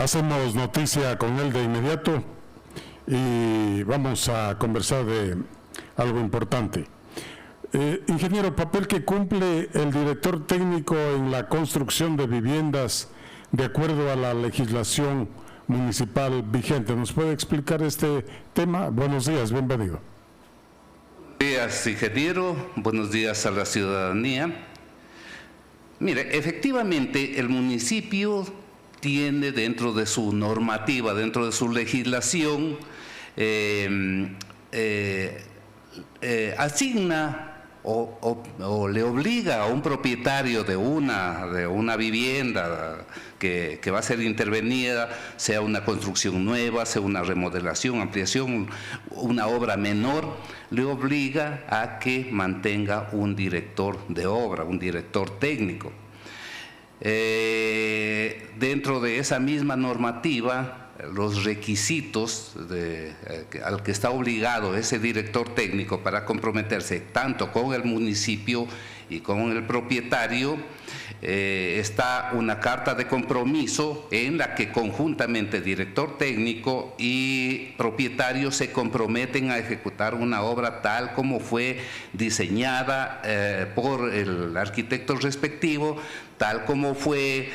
Hacemos noticia con él de inmediato y vamos a conversar de algo importante. Ingeniero, papel que cumple el director técnico en la construcción de viviendas de acuerdo a la legislación municipal vigente. ¿Nos puede explicar este tema? Buenos días, bienvenido. Buenos días, ingeniero. Buenos días a la ciudadanía. Mire, efectivamente el municipio tiene dentro de su normativa, dentro de su legislación, asigna o le obliga a un propietario de una vivienda que va a ser intervenida, sea una construcción nueva, sea una remodelación, ampliación, una obra menor, le obliga a que mantenga un director de obra, un director técnico. Dentro de esa misma normativa, los requisitos al que está obligado ese director técnico para comprometerse tanto con el municipio y con el propietario, está una carta de compromiso en la que conjuntamente director técnico y propietario se comprometen a ejecutar una obra tal como fue diseñada por el arquitecto respectivo, tal como fue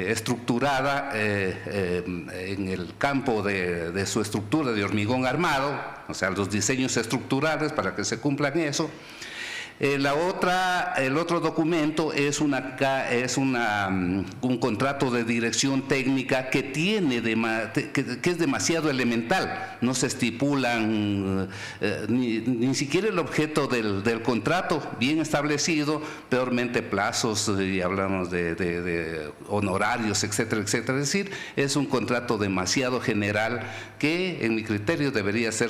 estructurada en el campo de su estructura de hormigón armado, o sea, los diseños estructurales para que se cumplan eso. El otro documento es un contrato de dirección técnica que es demasiado elemental. No se estipulan ni siquiera el objeto del contrato bien establecido, peormente plazos, y hablamos de honorarios, etcétera, etcétera. Es decir, es un contrato demasiado general que, en mi criterio, debería ser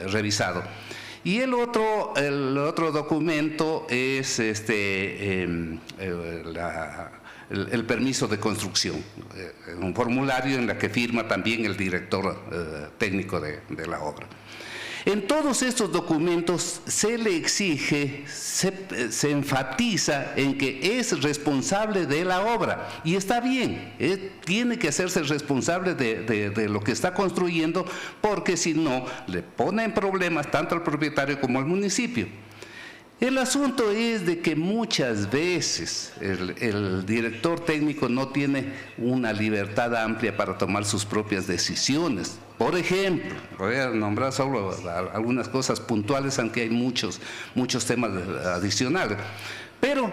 revisado. Y el otro documento es el permiso de construcción, un formulario en el que firma también el director técnico de la obra. En todos estos documentos se le exige, se enfatiza en que es responsable de la obra, y está bien, tiene que hacerse responsable de lo que está construyendo, porque si no, le pone en problemas tanto al propietario como al municipio. El asunto es de que muchas veces el director técnico no tiene una libertad amplia para tomar sus propias decisiones. Por ejemplo, voy a nombrar solo algunas cosas puntuales, aunque hay muchos temas adicionales. Pero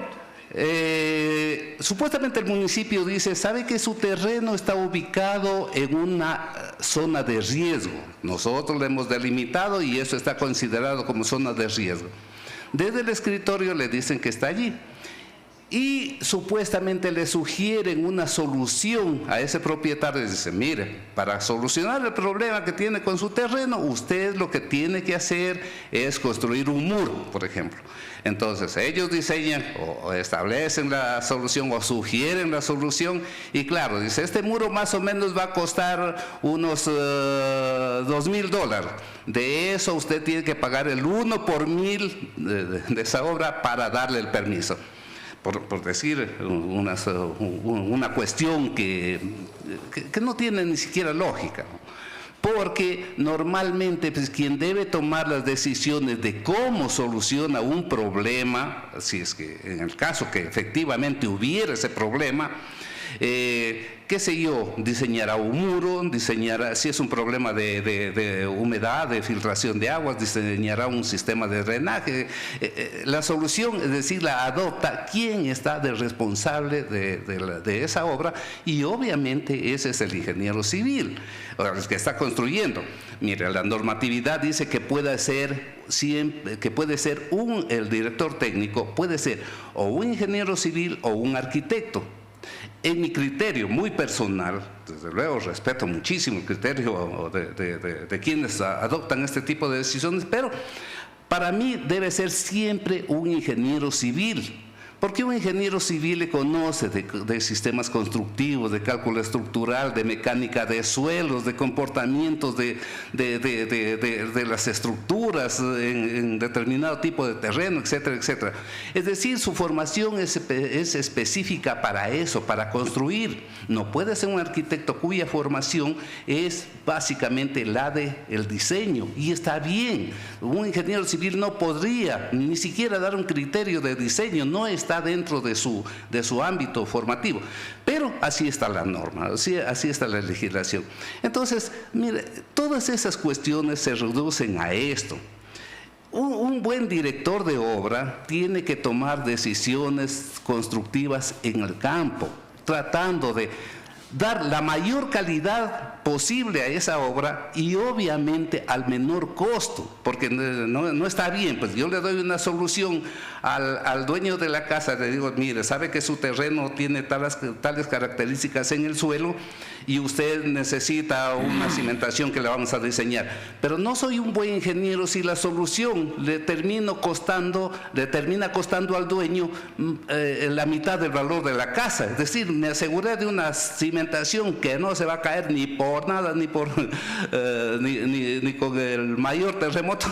supuestamente el municipio dice, sabe que su terreno está ubicado en una zona de riesgo. Nosotros lo hemos delimitado y eso está considerado como zona de riesgo. Desde el escritorio le dicen que está allí y supuestamente le sugieren una solución a ese propietario. Dice, mire, para solucionar el problema que tiene con su terreno, usted lo que tiene que hacer es construir un muro, por ejemplo. Entonces ellos diseñan o establecen la solución o sugieren la solución, y claro, dice, este muro más o menos va a costar unos $2,000. De eso usted tiene que pagar el 1 por 1,000 de esa obra para darle el permiso. Por decir una cuestión que no tiene ni siquiera lógica. Porque normalmente pues, quien debe tomar las decisiones de cómo soluciona un problema, si es que en el caso que efectivamente hubiera ese problema, qué sé yo, diseñará un muro, diseñará, si es un problema de humedad, de filtración de aguas, diseñará un sistema de drenaje. La solución, es decir, la adopta quien está de responsable de esa obra, y obviamente ese es el ingeniero civil, el que está construyendo. Mire, la normatividad dice que puede ser el director técnico puede ser o un ingeniero civil o un arquitecto. En mi criterio muy personal, desde luego respeto muchísimo el criterio de quienes adoptan este tipo de decisiones, pero para mí debe ser siempre un ingeniero civil, Porque un ingeniero civil le conoce de sistemas constructivos, de cálculo estructural, de mecánica de suelos, de comportamientos de las estructuras en determinado tipo de terreno, etcétera, etcétera. Es decir, su formación es específica para eso, para construir. No puede ser un arquitecto cuya formación es básicamente la del diseño, y está bien. Un ingeniero civil no podría ni siquiera dar un criterio de diseño, no está dentro de su ámbito formativo, pero así está la norma, así está la legislación. Entonces, mire, todas esas cuestiones se reducen a esto. Un buen director de obra tiene que tomar decisiones constructivas en el campo, tratando de dar la mayor calidad posible a esa obra y obviamente al menor costo, porque no está bien. Pues yo le doy una solución al dueño de la casa, le digo, mire, sabe que su terreno tiene tales características en el suelo y usted necesita una cimentación que le vamos a diseñar, pero no soy un buen ingeniero si la solución le termina costando al dueño la mitad del valor de la casa. Es decir, me aseguré de una cimentación que no se va a caer ni por nada, ni con el mayor terremoto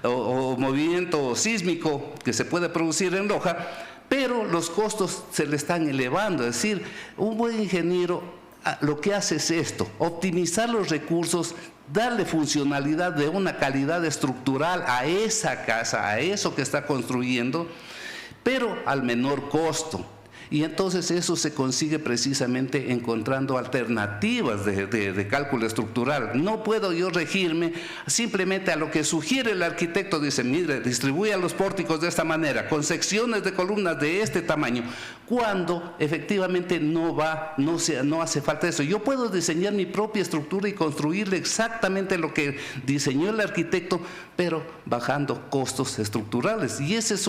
o movimiento sísmico que se puede producir en Loja, pero los costos se le están elevando. Es decir, un buen ingeniero lo que hace es esto: optimizar los recursos, darle funcionalidad de una calidad estructural a esa casa, a eso que está construyendo, pero al menor costo. Y entonces eso se consigue precisamente encontrando alternativas de cálculo estructural. No puedo yo regirme simplemente a lo que sugiere el arquitecto. Dice, mire, distribuya los pórticos de esta manera, con secciones de columnas de este tamaño, cuando efectivamente no hace falta eso. Yo puedo diseñar mi propia estructura y construirle exactamente lo que diseñó el arquitecto, pero bajando costos estructurales. Y ese es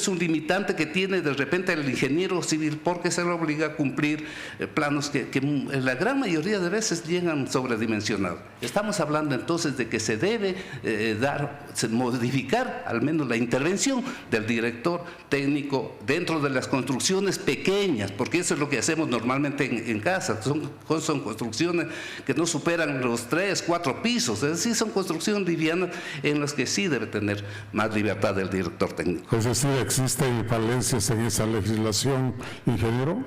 un limitante que tiene de repente el ingeniero civil, porque se le obliga a cumplir planos que la gran mayoría de veces llegan sobredimensionados. Estamos hablando entonces de que se debe modificar al menos la intervención del director técnico dentro de las construcciones pequeñas, porque eso es lo que hacemos normalmente en casa. Son construcciones que no superan los 3, 4 pisos, es decir, son construcciones livianas en las que sí debe tener más libertad el director técnico. Es decir, ¿existen falencias en esa legislación, ingeniero?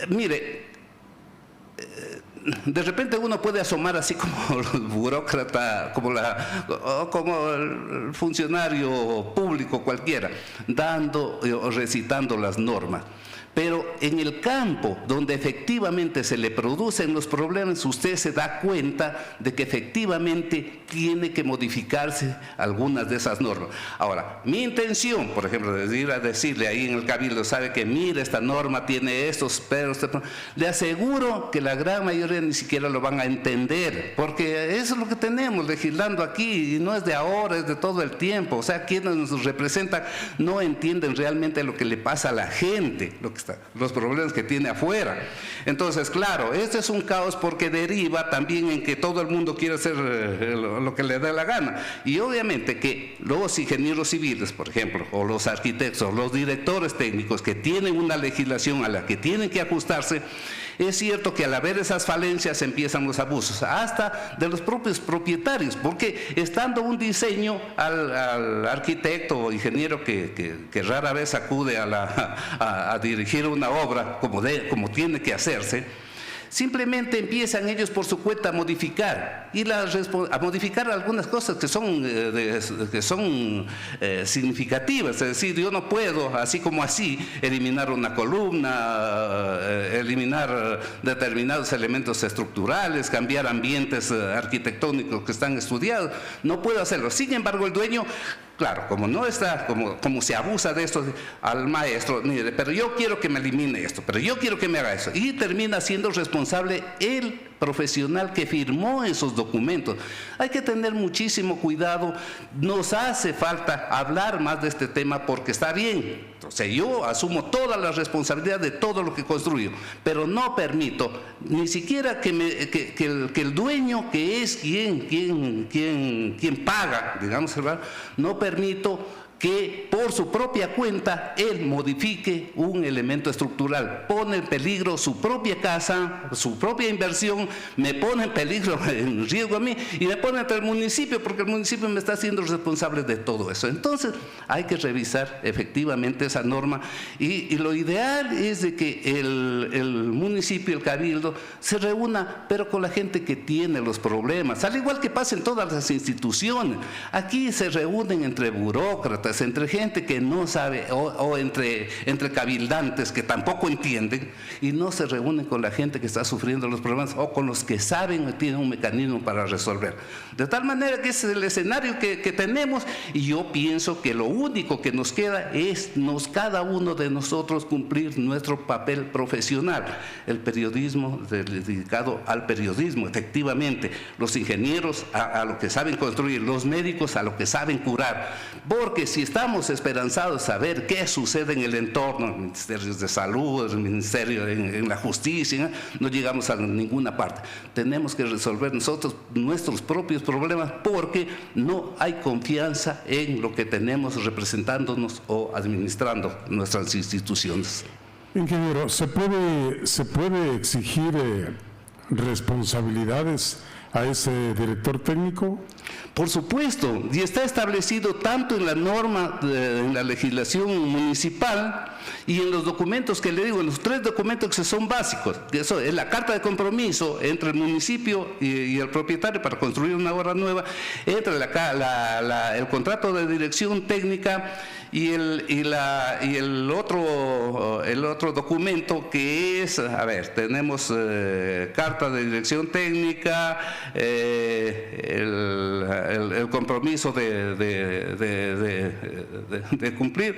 Mire, de repente uno puede asomar así como el burócrata, como el funcionario público cualquiera, dando o recitando las normas. Pero en el campo donde efectivamente se le producen los problemas, usted se da cuenta de que efectivamente tiene que modificarse algunas de esas normas. Ahora, mi intención, por ejemplo, de ir a decirle ahí en el cabildo, sabe que mire, esta norma tiene estos, pero le aseguro que la gran mayoría ni siquiera lo van a entender, porque eso es lo que tenemos legislando aquí, y no es de ahora, es de todo el tiempo. O sea, quienes nos representan no entienden realmente lo que le pasa a la gente, los problemas que tiene afuera. Entonces, claro, este es un caos porque deriva también en que todo el mundo quiere hacer lo que le dé la gana. Y obviamente que los ingenieros civiles, por ejemplo, o los arquitectos, los directores técnicos que tienen una legislación a la que tienen que ajustarse, es cierto que al haber esas falencias empiezan los abusos, hasta de los propios propietarios, porque estando un diseño al arquitecto o ingeniero que rara vez acude a dirigir una obra como tiene que hacerse, simplemente empiezan ellos por su cuenta a modificar algunas cosas que son significativas. Es decir, yo no puedo, así como así, eliminar una columna, eliminar determinados elementos estructurales, cambiar ambientes arquitectónicos que están estudiados. No puedo hacerlo. Sin embargo, el dueño, claro, como se abusa de esto al maestro, mire, pero yo quiero que me elimine esto, pero yo quiero que me haga eso, y termina siendo responsable el profesional que firmó esos documentos. Hay que tener muchísimo cuidado. Nos hace falta hablar más de este tema porque está bien. Entonces yo asumo toda la responsabilidad de todo lo que construyo, pero no permito ni siquiera que el dueño, que es quien paga, digamos, no permito que por su propia cuenta él modifique un elemento estructural, pone en peligro su propia casa, su propia inversión, me pone en peligro, en riesgo a mí, y me pone ante el municipio, porque el municipio me está haciendo responsable de todo eso. Entonces hay que revisar efectivamente esa norma, y lo ideal es de que el municipio, el cabildo, se reúna, pero con la gente que tiene los problemas, al igual que pasa en todas las instituciones. Aquí se reúnen entre burócratas, entre gente que no sabe, o entre cabildantes que tampoco entienden, y no se reúnen con la gente que está sufriendo los problemas, o con los que saben y tienen un mecanismo para resolver. De tal manera que ese es el escenario que tenemos, y yo pienso que lo único que nos queda es cada uno de nosotros cumplir nuestro papel profesional. El periodismo dedicado al periodismo, efectivamente, los ingenieros a lo que saben construir, los médicos a lo que saben curar, porque si estamos esperanzados a saber qué sucede en el entorno, en ministerios de salud, en el ministerio, en la justicia, no llegamos a ninguna parte. Tenemos que resolver nosotros nuestros propios problemas, porque no hay confianza en lo que tenemos representándonos o administrando nuestras instituciones. Ingeniero, ¿se puede exigir responsabilidades a ese director técnico? Por supuesto, y está establecido tanto en la norma, en la legislación municipal, y en los documentos que le digo, en los 3 documentos que son básicos, que eso es la carta de compromiso entre el municipio y el propietario para construir una obra nueva, entre el contrato de dirección técnica y el otro documento que es, a ver, tenemos carta de dirección técnica, el compromiso de cumplir.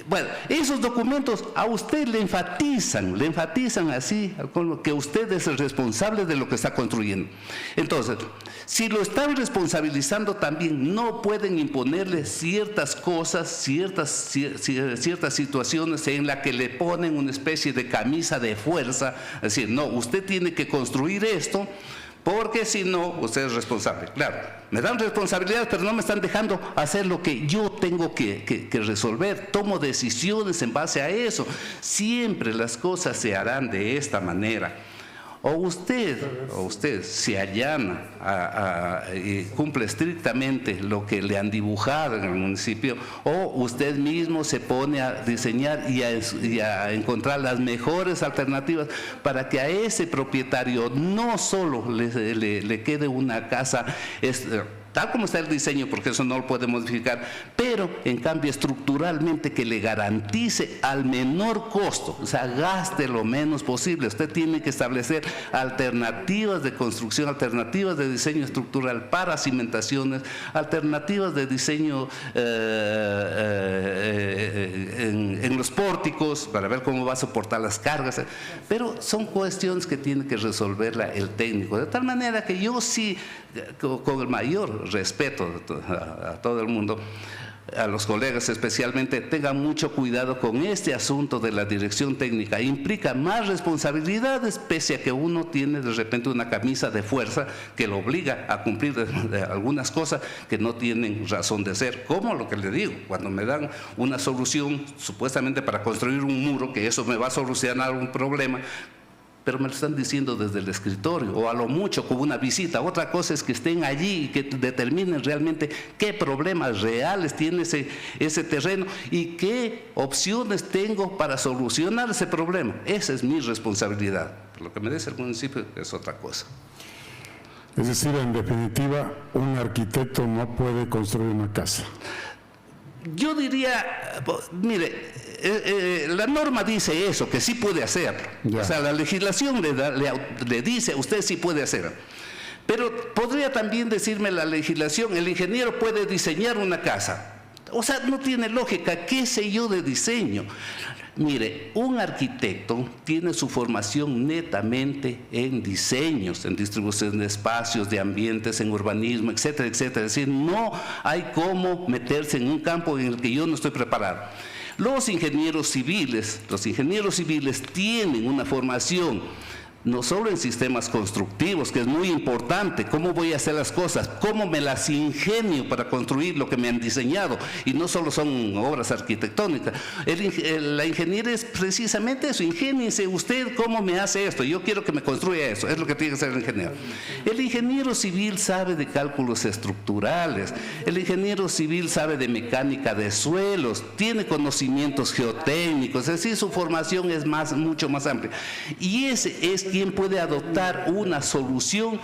Bueno, esos documentos a usted le enfatizan así, que usted es el responsable de lo que está construyendo. Entonces, si lo están responsabilizando también, no pueden imponerle ciertas cosas, ciertas situaciones en las que le ponen una especie de camisa de fuerza, es decir, no, usted tiene que construir esto, porque si no, usted es responsable. Claro, me dan responsabilidades, pero no me están dejando hacer lo que yo tengo que resolver. Tomo decisiones en base a eso. Siempre las cosas se harán de esta manera. O usted se allana y cumple estrictamente lo que le han dibujado en el municipio, o usted mismo se pone a diseñar y a encontrar las mejores alternativas para que a ese propietario no solo le quede una casa tal como está el diseño, porque eso no lo puede modificar, pero en cambio estructuralmente que le garantice al menor costo, o sea, gaste lo menos posible. Usted tiene que establecer alternativas de construcción, alternativas de diseño estructural para cimentaciones, alternativas de diseño en los pórticos, para ver cómo va a soportar las cargas, pero son cuestiones que tiene que resolverla el técnico, de tal manera que yo sí, con el mayor respeto a todo el mundo, a los colegas especialmente, tengan mucho cuidado con este asunto de la dirección técnica. Implica más responsabilidades, pese a que uno tiene de repente una camisa de fuerza que lo obliga a cumplir de algunas cosas que no tienen razón de ser, como lo que le digo, cuando me dan una solución supuestamente para construir un muro, que eso me va a solucionar un problema, pero me lo están diciendo desde el escritorio, o a lo mucho con una visita. Otra cosa es que estén allí y que determinen realmente qué problemas reales tiene ese terreno y qué opciones tengo para solucionar ese problema. Esa es mi responsabilidad. Lo que me dice el municipio es otra cosa. Es decir, en definitiva, un arquitecto no puede construir una casa. Yo diría, mire, la norma dice eso, que sí puede hacerlo. O sea, la legislación le dice, usted sí puede hacerlo. Pero podría también decirme la legislación, el ingeniero puede diseñar una casa. O sea, no tiene lógica, ¿qué sé yo de diseño? Mire, un arquitecto tiene su formación netamente en diseños, en distribución de espacios, de ambientes, en urbanismo, etcétera, etcétera. Es decir, no hay cómo meterse en un campo en el que yo no estoy preparado. Los ingenieros civiles tienen una formación no solo en sistemas constructivos, que es muy importante, cómo voy a hacer las cosas, cómo me las ingenio para construir lo que me han diseñado, y no solo son obras arquitectónicas. La ingeniería es precisamente eso, ingéniese usted cómo me hace esto, yo quiero que me construya eso, es lo que tiene que hacer el ingeniero. El ingeniero civil sabe de cálculos estructurales, el ingeniero civil sabe de mecánica de suelos, tiene conocimientos geotécnicos, es decir, su formación es mucho más amplia, y ese es quien puede adoptar una solución,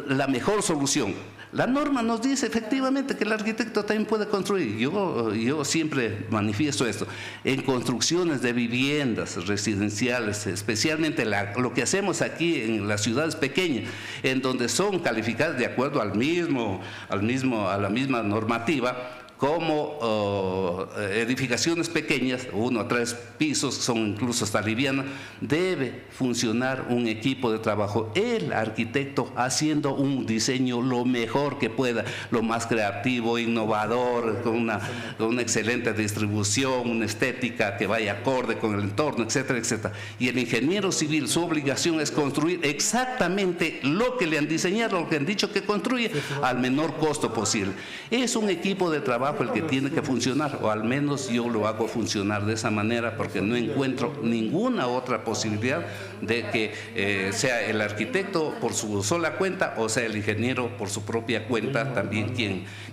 la mejor solución. La norma nos dice efectivamente que el arquitecto también puede construir. Yo siempre manifiesto esto. En construcciones de viviendas residenciales, especialmente lo que hacemos aquí en las ciudades pequeñas, en donde son calificadas de acuerdo a la misma normativa, como edificaciones pequeñas, 1 a 3 pisos, son incluso hasta livianas, debe funcionar un equipo de trabajo, el arquitecto haciendo un diseño lo mejor que pueda, lo más creativo, innovador, con una excelente distribución, una estética que vaya acorde con el entorno, etcétera, etcétera. Y el ingeniero civil, su obligación es construir exactamente lo que le han diseñado, lo que han dicho que construye, al menor costo posible. Es un equipo de trabajo el que tiene que funcionar, o al menos yo lo hago funcionar de esa manera, porque no encuentro ninguna otra posibilidad de que sea el arquitecto por su sola cuenta o sea el ingeniero por su propia cuenta también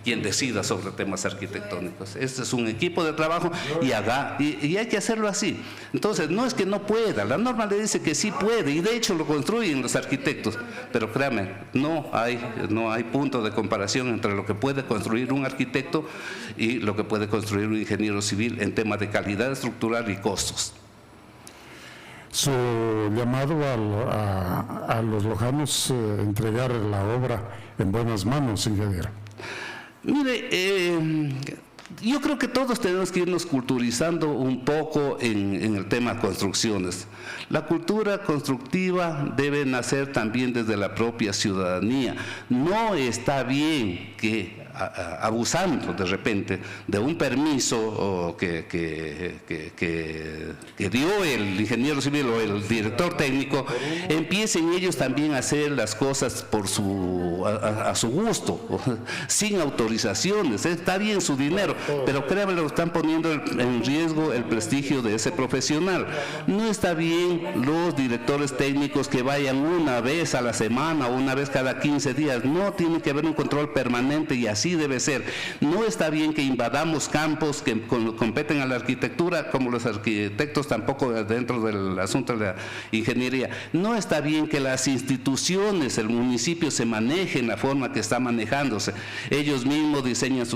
quien decida sobre temas arquitectónicos. Este es un equipo de trabajo y hay que hacerlo así. Entonces, no es que no pueda, la norma le dice que sí puede, y de hecho lo construyen los arquitectos, pero créanme, no hay punto de comparación entre lo que puede construir un arquitecto y lo que puede construir un ingeniero civil en temas de calidad estructural y costos. Su llamado a los lojanos, entregar la obra en buenas manos, ingeniero. Mire, yo creo que todos tenemos que irnos culturizando un poco en el tema construcciones. La cultura constructiva debe nacer también desde la propia ciudadanía. No está bien que abusando de repente de un permiso que dio el ingeniero civil o el director técnico, empiecen ellos también a hacer las cosas a su gusto, sin autorizaciones. Está bien su dinero, pero créanme, lo están poniendo en riesgo el prestigio de ese profesional. No está bien los directores técnicos que vayan una vez a la semana o una vez cada 15 días. No, tiene que haber un control permanente, y así debe ser. No está bien que invadamos campos que competen a la arquitectura, como los arquitectos tampoco dentro del asunto de la ingeniería. No está bien que las instituciones, el municipio, se manejen la forma que está manejándose. Ellos mismos diseñan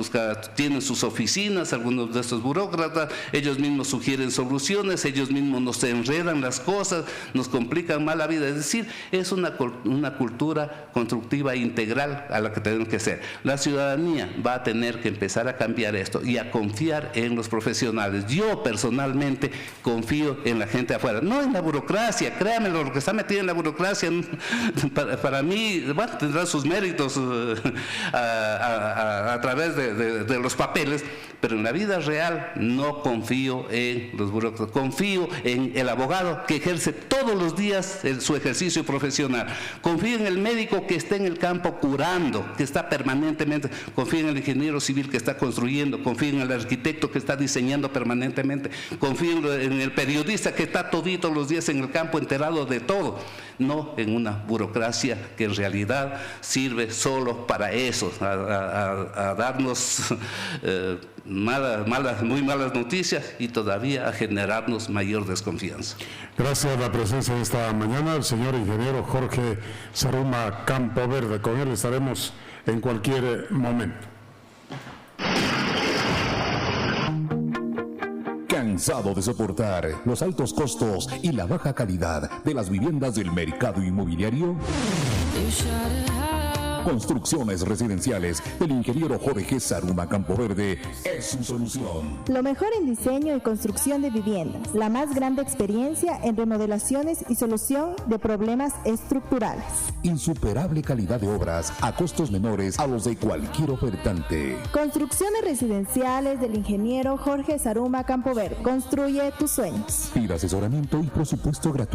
tienen sus oficinas, algunos de estos burócratas, ellos mismos sugieren soluciones, ellos mismos nos enredan las cosas, nos complican más la vida. Es decir, es una cultura constructiva integral a la que tenemos que ser. La ciudadanía va a tener que empezar a cambiar esto y a confiar en los profesionales. Yo personalmente confío en la gente afuera, no en la burocracia. Créanme, lo que está metido en la burocracia para mí, bueno, tendrá sus méritos a través de los papeles, pero en la vida real no confío en los burócratas. Confío en el abogado que ejerce todos los días su ejercicio profesional. Confío en el médico que está en el campo curando, que está permanentemente. Confío en el ingeniero civil que está construyendo. Confío en el arquitecto que está diseñando permanentemente. Confío en el periodista que está toditos los días en el campo enterado de todo. No en una burocracia que en realidad sirve solo para eso, a darnos muy malas noticias y todavía a generarnos mayor desconfianza. Gracias a la presencia de esta mañana el señor ingeniero Jorge Saruma Campoverde. Con él estaremos en cualquier momento. ¿Cansado de soportar los altos costos y la baja calidad de las viviendas del mercado inmobiliario? Construcciones residenciales del ingeniero Jorge Saruma Campoverde es su solución. Lo mejor en diseño y construcción de viviendas, la más grande experiencia en remodelaciones y solución de problemas estructurales. Insuperable calidad de obras a costos menores a los de cualquier ofertante. Construcciones residenciales del ingeniero Jorge Saruma Campoverde. Construye tus sueños. Pida asesoramiento y presupuesto gratuito.